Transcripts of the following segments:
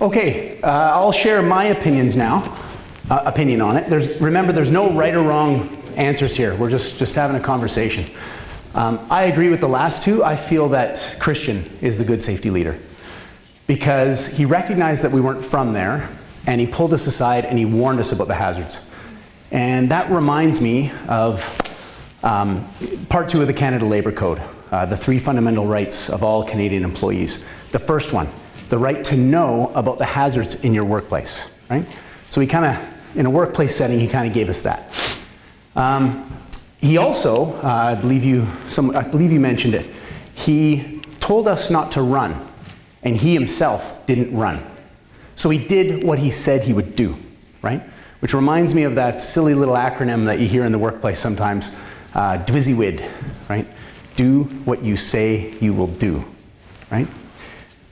Okay, I'll share my opinions now. Opinion on it. Remember, there's no right or wrong answers here. We're just having a conversation. I agree with the last two. I feel that Christian is the good safety leader because he recognized that we weren't from there, and he pulled us aside and he warned us about the hazards. And that reminds me of part 2 of the Canada Labour Code, the 3 fundamental rights of all Canadian employees. The first one, the right to know about the hazards in your workplace, right? So he kind of, in a workplace setting, he kind of gave us that. He also, I believe you mentioned it, he told us not to run, and he himself didn't run. So he did what he said he would do, right? Which reminds me of that silly little acronym that you hear in the workplace sometimes, DWSIWID, right? Do what you say you will do, right?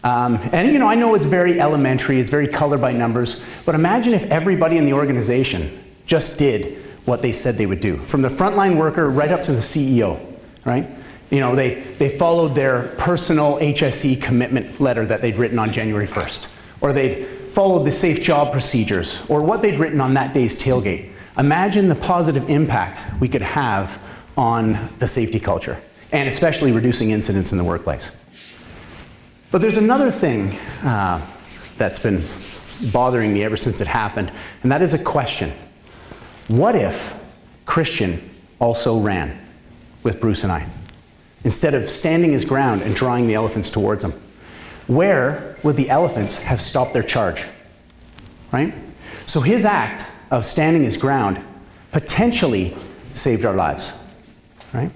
And you know, I know it's very elementary, it's very color by numbers, but imagine if everybody in the organization just did what they said they would do. From the frontline worker right up to the CEO, right? You know, they followed their personal HSE commitment letter that they'd written on January 1st, or they'd followed the safe job procedures, or what they'd written on that day's tailgate. Imagine the positive impact we could have on the safety culture, and especially reducing incidents in the workplace. But there's another thing that's been bothering me ever since it happened, and that is a question. What if Christian also ran with Bruce and I, instead of standing his ground and drawing the elephants towards him? Where would the elephants have stopped their charge, right? So his act of standing his ground potentially saved our lives, right?